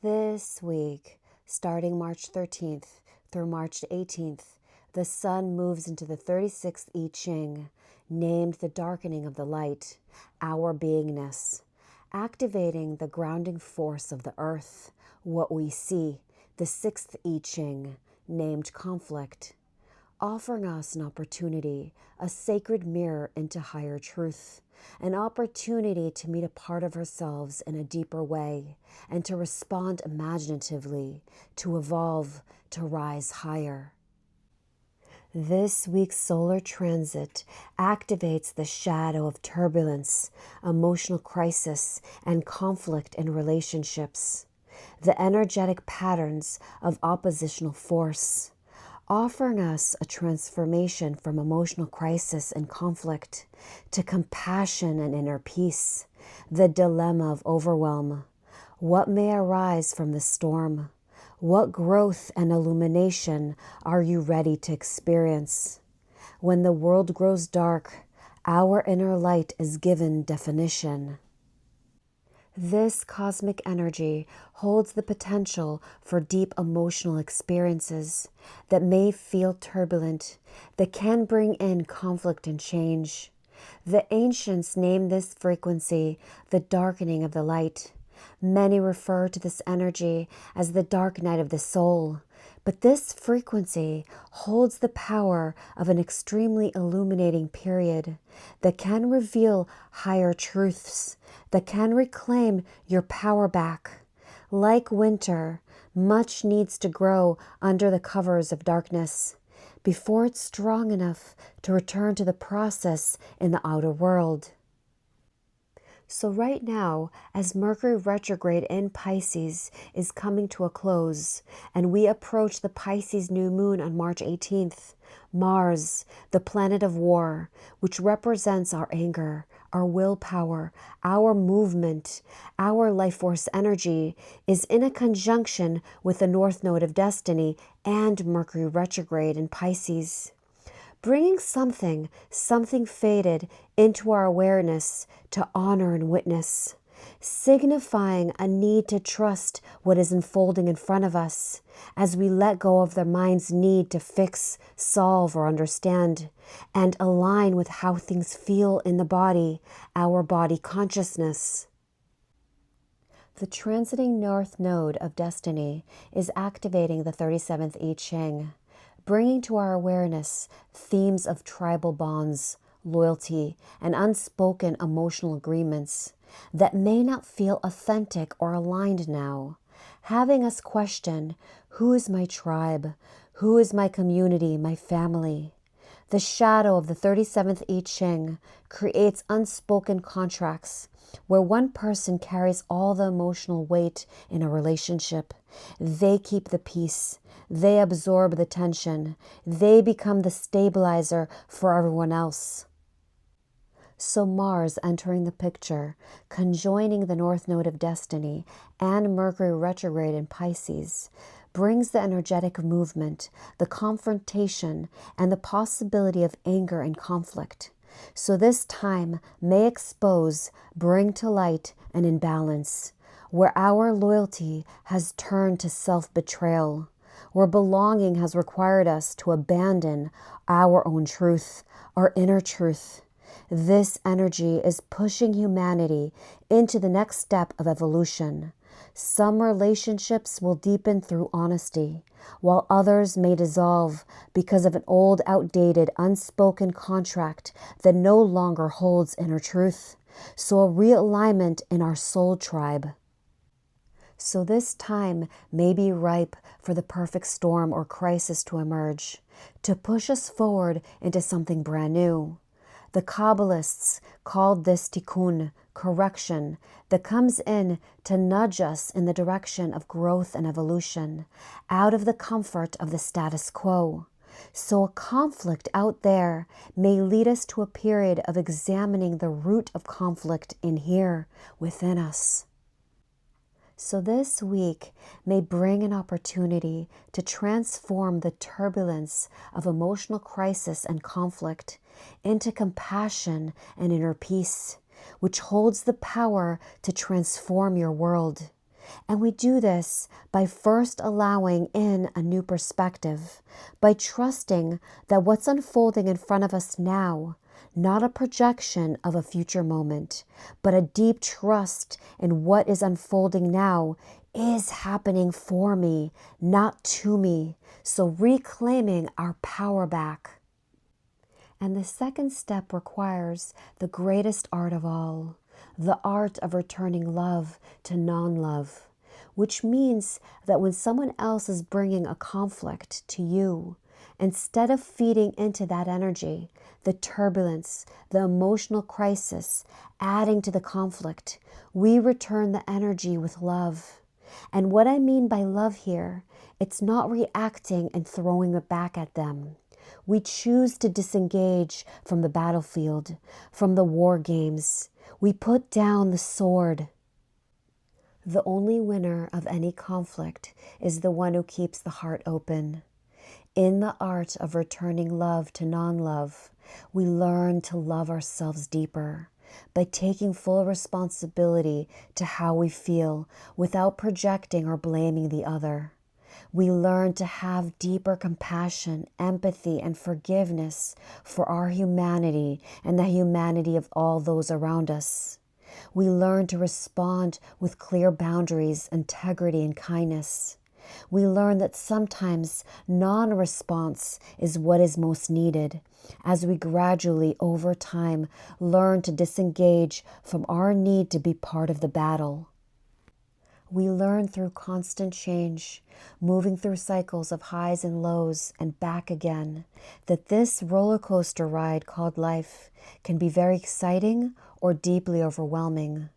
This week, starting March 13th through March 18th, the sun moves into the 36th ICHING, named the darkening of the light, our beingness, activating the grounding force of the earth, what we see, the 6th ICHING, named conflict, offering us an opportunity, a sacred mirror into higher truth, an opportunity to meet a part of ourselves in a deeper way and to respond imaginatively, to evolve, to rise higher. This week's solar transit activates the shadow of turbulence, emotional crisis, and conflict in relationships, the energetic patterns of oppositional force, offering us a transformation from emotional crisis and conflict to compassion and inner peace, the dilemma of overwhelm. What may arise from the storm? What growth and illumination are you ready to experience? When the world grows dark, our inner light is given definition. This cosmic energy holds the potential for deep emotional experiences that may feel turbulent, that can bring in conflict and change. The ancients named this frequency the darkening of the light. Many refer to this energy as the dark night of the soul, but this frequency holds the power of an extremely illuminating period that can reveal higher truths, that can reclaim your power back. Like winter, much needs to grow under the covers of darkness before it's strong enough to return to the process in the outer world. So right now, as Mercury retrograde in Pisces is coming to a close, and we approach the Pisces new moon on March 18th, Mars, the planet of war, which represents our anger, our willpower, our movement, our life force energy, is in a conjunction with the North Node of Destiny and Mercury retrograde in Pisces, bringing something faded into our awareness to honor and witness, signifying a need to trust what is unfolding in front of us as we let go of the mind's need to fix, solve, or understand, and align with how things feel in the body, our body consciousness. The transiting North Node of Destiny is activating the 37th ICHING, bringing to our awareness themes of tribal bonds, loyalty, and unspoken emotional agreements that may not feel authentic or aligned now, having us question, who is my tribe? Who is my community, my family? The shadow of the 37th ICHING creates unspoken contracts where one person carries all the emotional weight in a relationship. They keep the peace. They absorb the tension. They become the stabilizer for everyone else. So Mars entering the picture, conjoining the North Node of Destiny and Mercury retrograde in Pisces, brings the energetic movement, the confrontation, and the possibility of anger and conflict. So this time may expose, bring to light an imbalance, where our loyalty has turned to self-betrayal, where belonging has required us to abandon our own truth, our inner truth. This energy is pushing humanity into the next step of evolution. Some relationships will deepen through honesty, while others may dissolve because of an old, outdated, unspoken contract that no longer holds inner truth. So a realignment in our soul tribe. So this time may be ripe for the perfect storm or crisis to emerge, to push us forward into something brand new. The Kabbalists called this tikkun, correction, that comes in to nudge us in the direction of growth and evolution, out of the comfort of the status quo. So a conflict out there may lead us to a period of examining the root of conflict in here, within us. So this week may bring an opportunity to transform the turbulence of emotional crisis and conflict into compassion and inner peace, which holds the power to transform your world. And we do this by first allowing in a new perspective, by trusting that what's unfolding in front of us now, not a projection of a future moment, but a deep trust in what is unfolding now is happening for me, not to me. So reclaiming our power back. And the second step requires the greatest art of all, the art of returning love to non-love, which means that when someone else is bringing a conflict to you, instead of feeding into that energy, the turbulence, the emotional crisis, adding to the conflict, we return the energy with love. And what I mean by love here, it's not reacting and throwing it back at them. We choose to disengage from the battlefield, from the war games. We put down the sword. The only winner of any conflict is the one who keeps the heart open. In the art of returning love to non-love, we learn to love ourselves deeper by taking full responsibility to how we feel without projecting or blaming the other. We learn to have deeper compassion, empathy, and forgiveness for our humanity and the humanity of all those around us. We learn to respond with clear boundaries, integrity, and kindness. We learn that sometimes non-response is what is most needed, as we gradually, over time, learn to disengage from our need to be part of the battle. We learn through constant change, moving through cycles of highs and lows and back again, that this roller coaster ride called life can be very exciting or deeply overwhelming.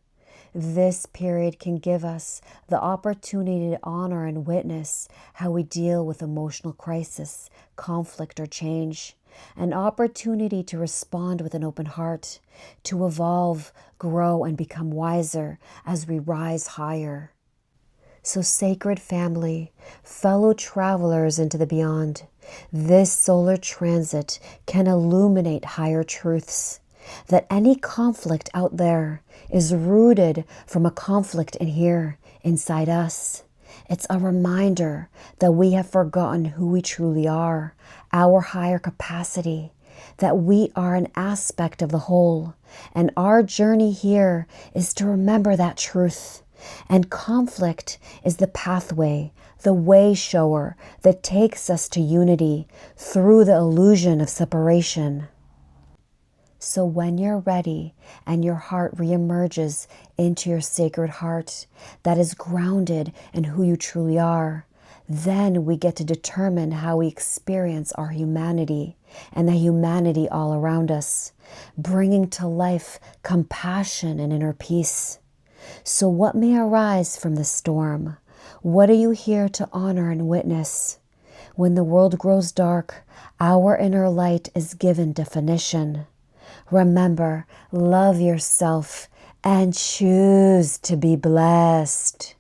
This period can give us the opportunity to honor and witness how we deal with emotional crisis, conflict, or change. An opportunity to respond with an open heart, to evolve, grow, and become wiser as we rise higher. So sacred family, fellow travelers into the beyond, this solar transit can illuminate higher truths. That any conflict out there is rooted from a conflict in here, inside us. It's a reminder that we have forgotten who we truly are, our higher capacity, that we are an aspect of the whole. And our journey here is to remember that truth. And conflict is the pathway, the way shower that takes us to unity through the illusion of separation. So when you're ready and your heart reemerges into your sacred heart that is grounded in who you truly are, then we get to determine how we experience our humanity and the humanity all around us, bringing to life compassion and inner peace. So what may arise from the storm? What are you here to honor and witness? When the world grows dark, our inner light is given definition. Remember, love yourself and choose to be blessed.